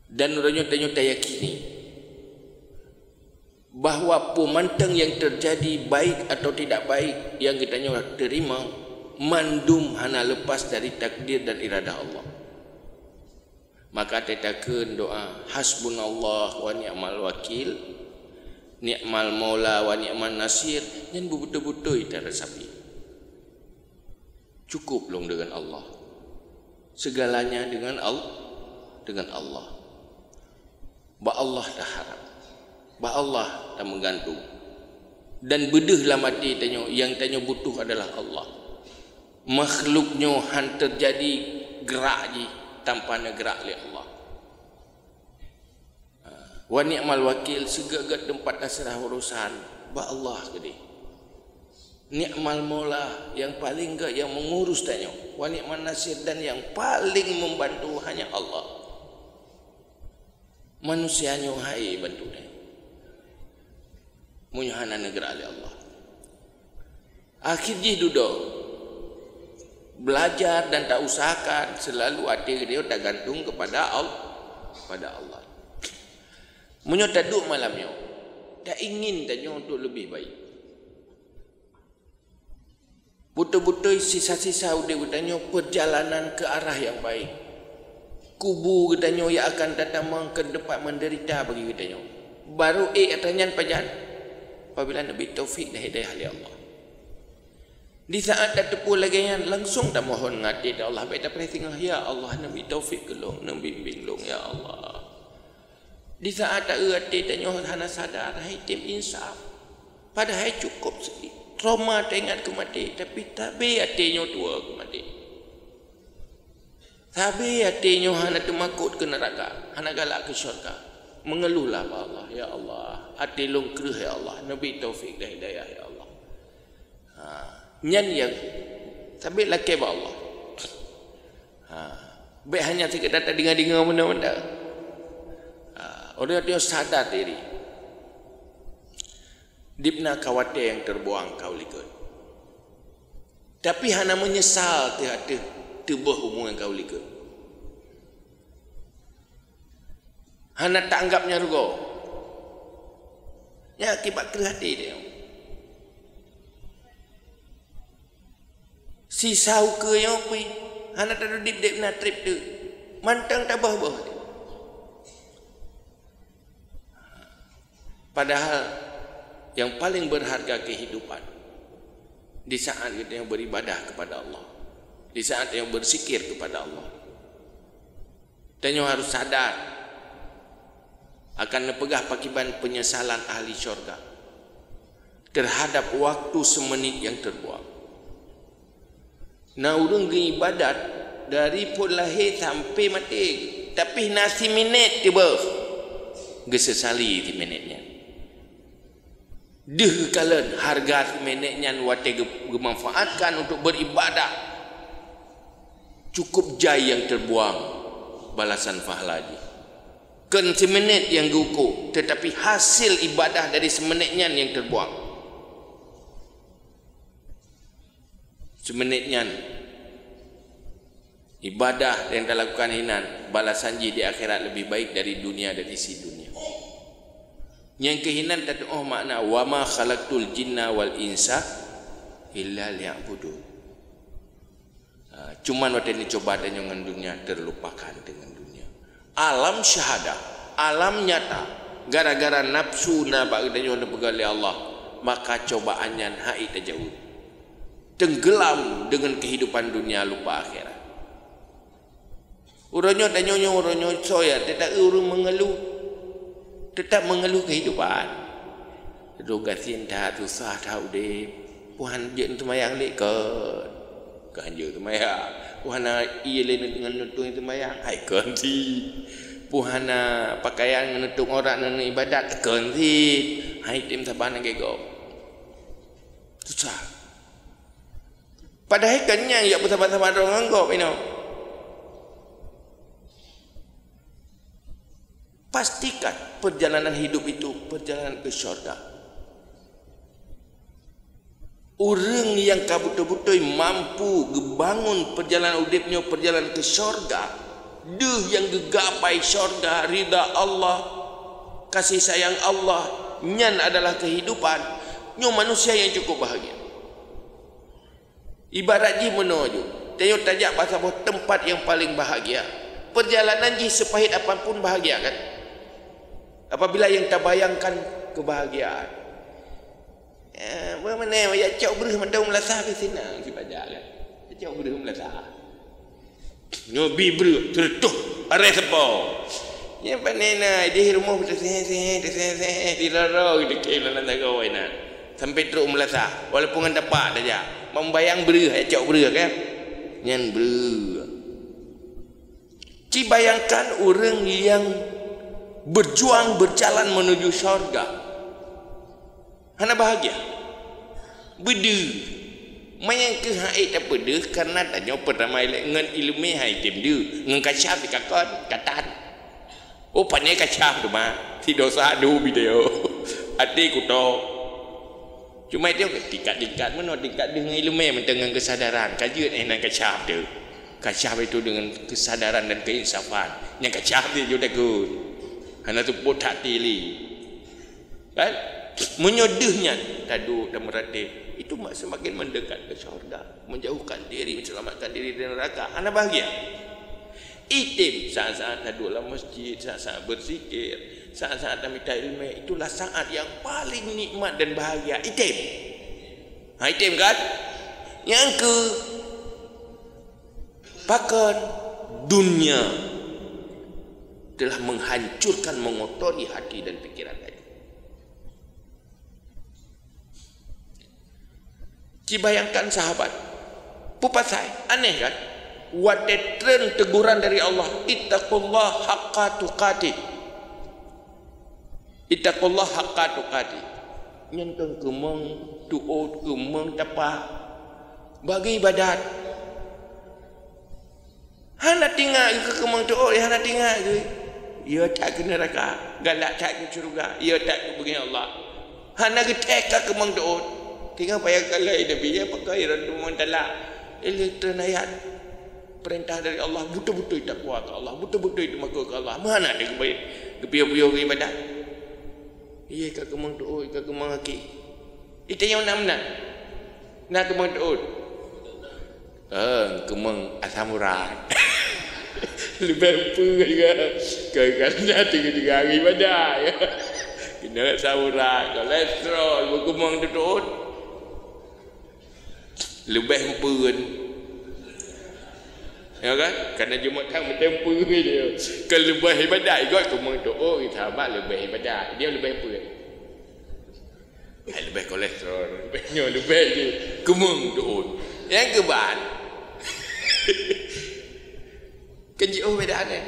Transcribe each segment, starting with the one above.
Dan orangnya tak yakini bahawa pemantang yang terjadi baik atau tidak baik yang kita terima mandum hana lepas dari takdir dan iradah Allah. Maka tetakeun doa hasbunallah wa ni'mal wakil, ni'mal maula wa ni'man nasir, nyen betul-betul kita resapi. Cukup long dengan Allah. Segalanya dengan Allah. Ba Allah dah harap. Ba Allah dah menggantung. Dan bedehlah mati tanya yang tanya butuh adalah Allah. Makhluknya han terjadi gerak je tanpa gerak oleh Allah. Wa ni'mal wakil, segala tempat asrah urusan ba Allah gede. Ni'mal maula, yang paling enggak yang mengurus tanya. Wa ni'man nasir, dan yang paling membantu hanya Allah. Manusianya hai bantu dia. Munyahana negara oleh Allah. Akhirnya duduk belajar dan tak usahakan, selalu hati dia tak gantung kepada Allah. Munyo tak duduk malamnya, tak ingin tanya untuk lebih baik. Betul-betul sisa-sisa udah bertanya perjalanan ke arah yang baik. Kubu katanya yang akan datang ke depan menderita bagi katanya. Baru katanya pajan apabila Nabi taufik dan hidayah oleh Allah. Di saat dah tepu lagi yang langsung dah mohon ngati dah Allah baik dapat tengah ya Allah Nabi taufik gelong Nabi bimbing long ya Allah. Di saat tak erti tanya hana sadar hai tim insaf. Padahal cukup sikit. Trauma teringat ke mati, tapi tabe hatinya tua ke mati. Tabe hatinya hana temakut ke neraka, hana galak ke syurga. Mengeluhlah Allah, ya Allah, hati long kereh ya Allah, Nabi taufik dan hidayah ya Allah. Nyan yang tabe laki ba Allah. Baik hanya sekedar tak dengar-dengar benda-benda. Orang dia sadar diri. Dipna khawatir yang terbuang kau likut. Tapi hana menyesal tiada tebuh hubungan kau likut. Hana tak anggapnya rugo. Ya akibat kerah hati dia. Si sau ke yang pi, hana tak ada dip na trip tu. Mantang tak bah-bah. Padahal yang paling berharga kehidupan di saat kita yang beribadah kepada Allah, di saat yang berzikir kepada Allah. Dan yang harus sadar akan nepegah pakiban penyesalan ahli syurga terhadap waktu semenit yang terbuang. Nah urang ibadat dari pun lahir sampai mati, tapi nasi minit tiba gesesali di minitnya. Deh kalian harga meneknya wate gemanfaatkan untuk beribadah cukup jai yang terbuang balasan pahala di. Ken semenit yang guku, tetapi hasil ibadah dari semenitnya yang terbuang. Semenitnya ibadah yang dilakukan hinan balasan di akhirat lebih baik dari dunia dan isi dunia. Yang kehinan tak makna wa ma khalaqtul jinna wal insa illa liya'budun. Cuman waktu ini coba dengan dunia terlupakan dengan dunia. Alam syahadah, alam nyata, gara-gara nafsu na bagdanya pegali Allah, maka cobaannya hai terjauh. Tenggelam dengan kehidupan dunia lupa akhirat. Uronyo tanyonya uronyo soya tidak urung mengeluh. Tetap mengeluh kehidupan. Doga cinta tu sah tahu deh. Puhan je tu mayang lek ke. Kan je tu mayang. Puhana ia lain dengan nutung itu mayang. Hai kan si. Puhana pakaian nutung orang nan ibadat kan si. Hai tim saban ke go. Susah. Padahal kannya ya bersama-sama orang anggap ini. Pastikan perjalanan hidup itu perjalanan ke syurga. Orang yang betul-betul mampu membangun perjalanan hidupnya perjalanan ke syurga Deh yang gegapai syurga, ridha Allah, kasih sayang Allah, nyan adalah kehidupan. Nyo manusia yang cukup bahagia. Ibarat ji menuju, tengok tajak bahasa tempat yang paling bahagia. Perjalanan ji sepahit apapun bahagia kan? Apabila yang tak bayangkan kebahagiaan. Mana ya cak bereh mandau melasah ke sini si pajak kan. Cak bereh melasah. Ngobi bereh tertuh arah sepau. Ya panena di rumah bersih-sih di raro di kelan tagaw ina. Sampai teruk melasah walaupun kan dapat saja. Membayang bereh cak bereh kan. Nyan bereh. Ci bayangkan orang yang berjuang berjalan menuju syurga. Hana bahagia. Bede. Mayang ke hai tak bede karena tanya pertama ngan ilmu hai tim dia. Ngan kasyaf dikakon katan. Oh panai kasyaf tu mah. Si dosa du video. Ati ku to. Cuma dia tingkat-tingkat mana tingkat dengan ilmu dengan kesadaran. Kajian nang kasyaf tu. Kasyaf itu dengan kesadaran dan keinsafan. Yang kasyaf dia juga good. Hana tu pot hati li. Kan? Menyodehnya tadu dan merati itu semakin mendekat ke syurga, menjauhkan diri, menyelamatkan diri dari neraka. Anda bahagia. Itim saat-saat tadu dalam masjid, saat-saat berzikir, saat-saat minta ilmu, itulah saat yang paling nikmat dan bahagia. Itim. Itim kan? Yang ke bahkan dunia telah menghancurkan, mengotori hati dan pikiran tadi. Bayangkan sahabat pupasai aneh kan, watetren teguran dari Allah, ittaqullah haqqa tuqatih, ittaqullah haqqa tuqatih. Nyenteng kemeng tuot kemeng tapa bagi ibadat. Hana tinggal ke kemeng tuot, hana tinggal ke ia tak ke neraka, galak tak ke syurga, ia tak ke bagi Allah. Hana ke teka kemeng tuot. Tinggal payah kalai Nabi ya pakai renungan talak elektron ayat perintah dari Allah, betul-betul takwa ke Allah, betul-betul itu makhluk ke Allah. Mana dia kebaik kepiau-piau ke ibadat. Iya ka kemang doa ka kemang aki. Itu yang namna. Nak kemang doa. Kemang asamurai. Lebih apa juga. Kerana tiga-tiga hari ibadat ya. Kena samurai, kolesterol, berkemang doa. Lebih pun ya kan, kerana Jumatan bertempur dia. Kalau lebih ibadat ikut kemang doa, sahabat lebih ibadat, dia lebih pun lebih kolesterol, lebih je kemang doa. Yang keban kejauh beda ni.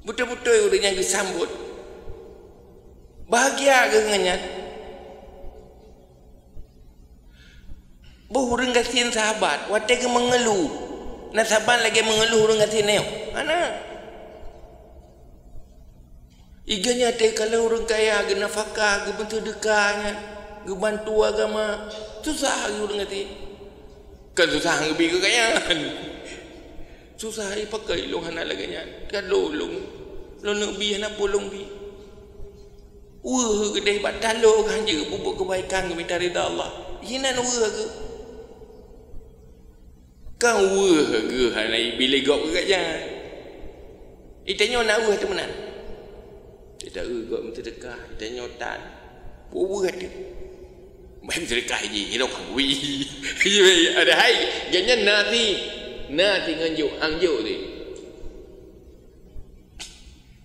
Betul-betul orang yang disambut bahagia ke dengannya. Orang kasihan sahabat, watak ke mengeluh. Nasaban lagi mengeluh orang kasihan neo. Mana? Iganya teh kalau orang kaya ke nafkah, ke bentuk dekahnya, ke bantu agama, susah orang kasihan. Kan susah lebih kekayaan. Susah pakai long anak lagi nya. Kalau long nabi anak polong bi. Gede batalo kan je bubuk kebaikan minta ridha Allah. Hinan ke? Kau ke hanai bila gok ke aja. Itanya nak tu menan. Tidak gok minta dekah, itanya tan. Buat dia. Main sedekah je, hidup wi. Ada hai, ganyan nasi nganjuk angjuk tu.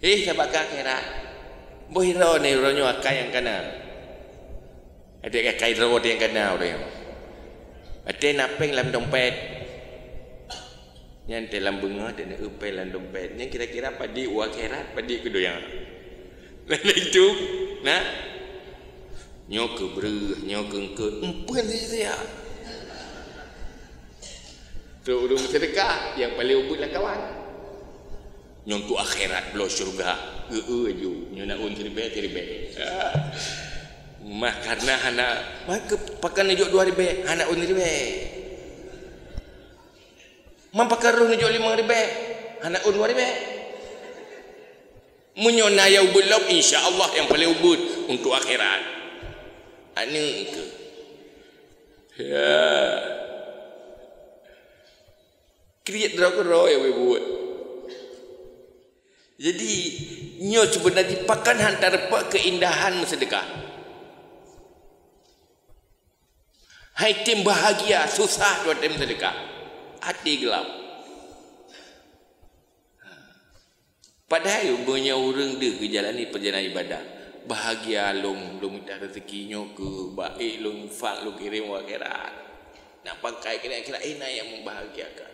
Sahabat akhirat. Bohiro ni ronyo akai yang kana. Ada akai ro yang kana orang. Ada napeng dalam dompet. Yang dalam bunga dan upay dalam dompet. Yang kira-kira padi akhirat, padi kedua yang. Lain itu, nah. Nyok ke bereh, nyok ke engke, empuan saya. Tu urung sedekah yang paling ubud lah kawan. Nyok tu akhirat belah syurga. Aju, nyok nak un seribe. Mah karena hana maka pakan njuk 2,000, hana un seribe. Mam pakar ruh njuk 5,000. Anak un wari be. Menyona yang belum insya-Allah yang paling ubud untuk akhirat. Anu ke. Ya. Kriat dro ya buat. Jadi nyo sebenarnya pakan hantar pak keindahan sedekah. Hai tim bahagia susah dua tim sedekah. Hati gelap. Padahal punya orang dia ke jalan ni perjalanan ibadah. Bahagia long minta rezekinya ke baik long infak long kirim akhirat. Nak pakai kira-kira enak yang membahagiakan.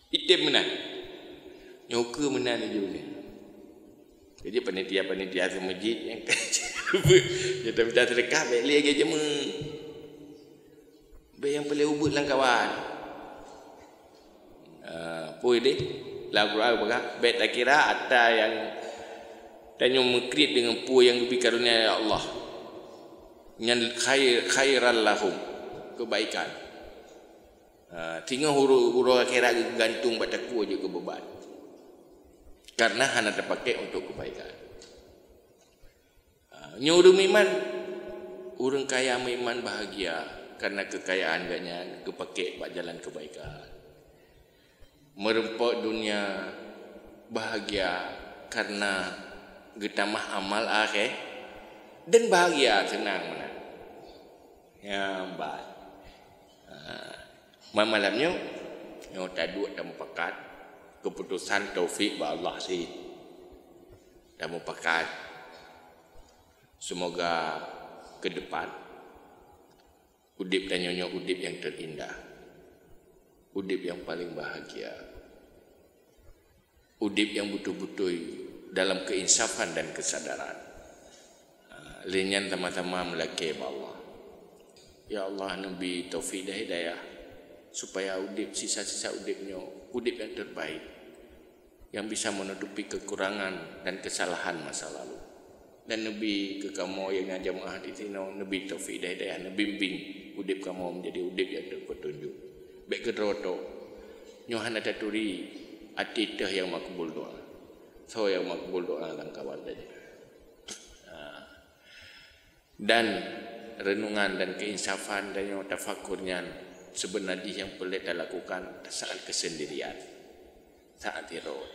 Itim menan. Nyoka menan je ni. Jadi panitia-panitia masjid yang dia tak minta sedekah baik lagi je baik yang paling ubud lang kawan. Poi deh. Lagu apa baik tak kira ada yang tanya mengkrit dengan pu yang lebih karunia ya Allah. Yang khairal lahum kebaikan. Tinggal huru akhirat gantung pada ku je ke beban. Karena hanya terpakai untuk kebaikan. Nyuruh iman, orang kaya iman bahagia karena kekayaan gaknya kepakai buat jalan kebaikan. Merempok dunia bahagia karena getamah amal akhir dan bahagia senang mana. Ya baik. Malamnya yang tadu dan pakat keputusan taufik ba Allah sih. Dan pakat semoga ke depan udip dan nyonya udip yang terindah. Udip yang paling bahagia. Udip yang betul-betul dalam keinsafan dan kesadaran. Linyan sama-sama melaki Allah. Ya Allah Nabi taufik dan hidayah supaya udip sisa-sisa udipnya udip yang terbaik yang bisa menutupi kekurangan dan kesalahan masa lalu. Dan Nabi ke kamu yang ngajak menghadiri sini Nabi taufik dan hidayah Nabi bimbing udip kamu menjadi udip yang terpetunjuk. Baik kedroto nyohan ada turi atitah yang makbul doa. So yang makbul doa dan kawan tadi. Dan renungan dan keinsafan dan yang tafakurnya sebenarnya yang boleh kita lakukan saat kesendirian, saat dirod.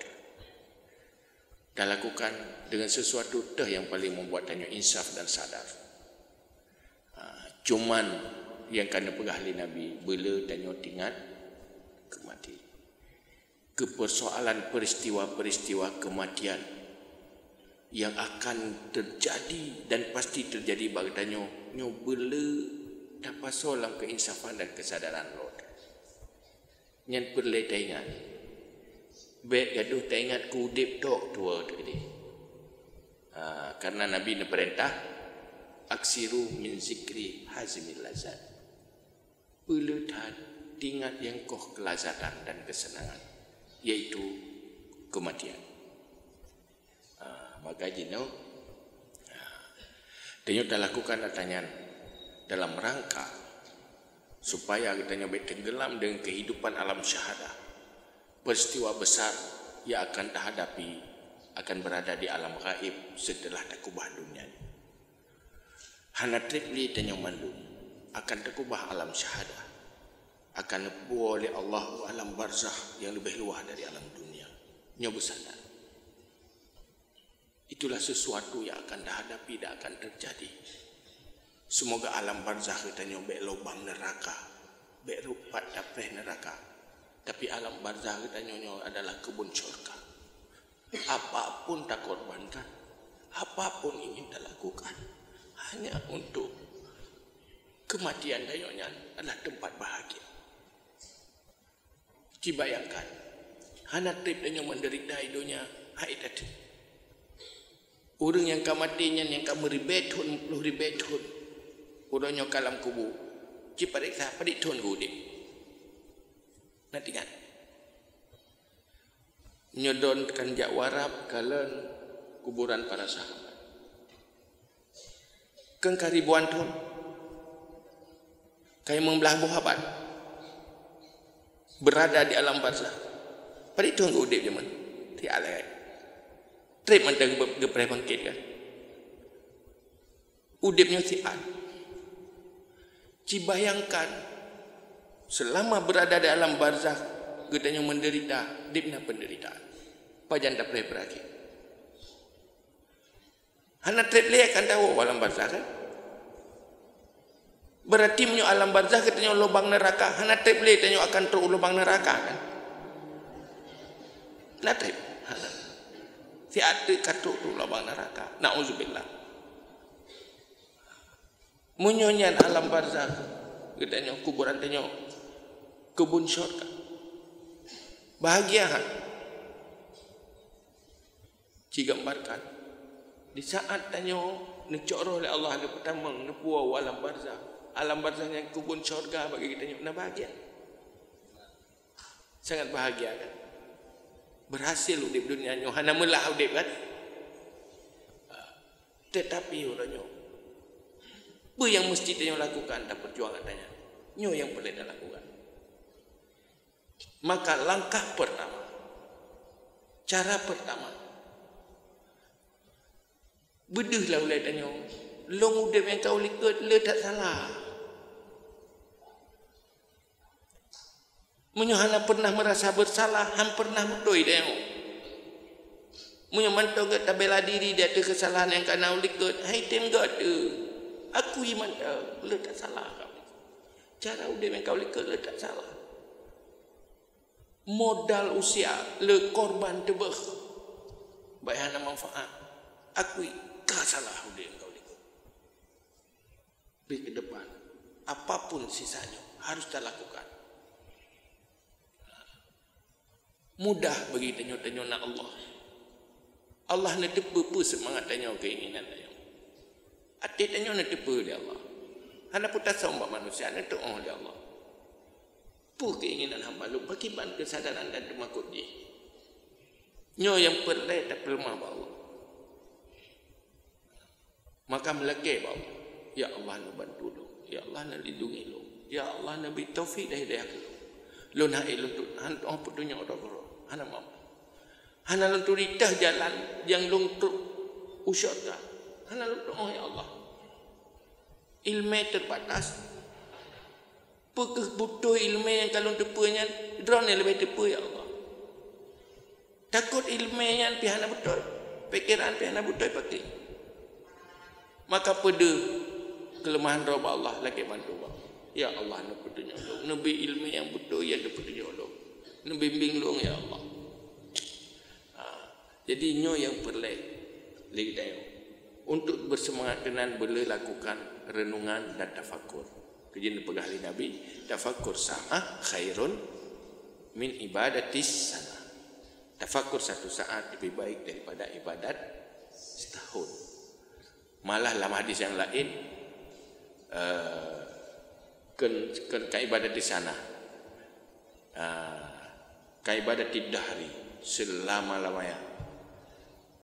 Kita lakukan dengan sesuatu yang paling membuat tanya insaf dan sadar. Cuman yang kena pegahli Nabi bila tanya tingkat kematian. Kepersoalan peristiwa-peristiwa kematian yang akan terjadi dan pasti terjadi bagi tanya nyo bila dapat solam keinsafan dan kesadaran Lord. Yang perlu ingat. Baik gaduh ingat kudip tok tua tadi. Karena Nabi nak perintah aksiru min zikri hazimil lazat. Perlu ingat yang koh kelazatan dan kesenangan, yaitu kematian. Maka jino dia dah lakukan pertanyaan dalam rangka supaya kita nyoba tenggelam dengan kehidupan alam syahadah. Peristiwa besar yang akan terhadapi akan berada di alam gaib setelah takubah dunia. Hana tripli dan yang mandu akan takubah alam syahadah, akan dibuat oleh Allah alam barzakh yang lebih luas dari alam dunia. Nyoba sadar. Itulah sesuatu yang akan dihadapi dan akan terjadi. Semoga alam barzakh kita nyobek lubang neraka, bek rupat dapeh neraka. Tapi alam barzakh kita nyonyo adalah kebun syurga. Apapun tak korbankan, apapun ingin kita lakukan, hanya untuk kematian dayonya adalah tempat bahagia. Dibayangkan, anak trip dan yang menderita hidupnya, hai tadi. Orang yang kamatinya yang kamu ribetun, puluh ribetun. Orangnya kalam kubu. Jika periksa, padik tuan gudip. Nanti kan. Nyodonkan jak warap kalian kuburan para sahabat. Kengkar ribuan tuan. Kayak membelah buhabat. Berada di alam barzakh. Pada itu anggo udip zaman. Ti alai. Trip mentang gepreh bangkit kan. Udipnya si an. Ci bayangkan selama berada di alam barzakh gedanya menderita, dipna penderitaan. Pajan tak boleh berakhir. Hana trip le kan tahu alam barzakh kan? Berarti menyo alam barzakh katanya lubang neraka. Hana trip le tanyo akan teruk lubang neraka kan? Na trip. Si ada katuk tu lubang neraka. Nauzubillah. Munyonyan alam barzakh katanya kuburan tanyo kebun syurga. Bahagia kan? Cigambarkan di saat tanyo necoroh oleh Allah ada pertama nepuau alam barzakh. Alam barzakh yang kebun syurga bagi kita nak bahagia. Sangat bahagia kan? Berhasil udip dunia nyo hana melah udip kan? Tetapi orangnya apa yang mesti tanyo lakukan dan perjuangan tanya. Nyo yang boleh dah lakukan. Maka langkah pertama, cara pertama, bedehlah oleh tanyo. Long udip yang kau likut le tak salah. Munyo hana pernah merasa bersalah, han pernah mendoi tanyo. Munyo mantau ke tabela diri dia ada kesalahan yang kena likut, hai tem gak ada. Aku iman le tak salah kamu. Cara udip yang kau likut le tak salah. Modal usia le korban tebeh. Baik hana manfaat. Akui ka salah udip yang kau likut. Pergi ke depan. Apapun sisanya harus kita lakukan. Mudah bagi tanyo-tanyo nak Allah. Allah nak tepu semangat tanyo keinginan tanyo. Hati tanyo nak tepu dia Allah. Hana putas sombak manusia nak doa dia Allah. Pu keinginan hamba lu bagaimana kesadaran dan temakut dia. Nyo yang perlai tak perlemah Allah. Maka melekeh Allah. Ya Allah nak bantu lu. Ya Allah nak lindungi lu. Ya Allah nak beri taufik dah hidayah lu. Lu nak ilmu han oh putunya orang guru. Hana mau. Hana lu turitah jalan yang lu tu usyaka. Hana lu doa ya Allah. Ilmu terbatas. Pekeh butuh ilmu yang kalau tepunya drone lebih tepu ya Allah. Takut ilmu yang pihana betul. Pikiran pihana betul pakai. Maka pada kelemahan roh Allah lagi bantu Allah. Ya Allah nak petunjuk lu. Nabi ilmu yang betul yang ada petunjuk lu. Nabi bimbing lu ya Allah. Jadi nyo yang perlu lidayo untuk bersemangat dengan boleh lakukan renungan dan tafakur. Kejadian pegahli Nabi, tafakur sa'ah khairun min ibadatis sana. Tafakur satu saat lebih baik daripada ibadat setahun. Malah dalam hadis yang lain ke ibadat di sana. Ke ibadat di dahri selama-lamanya.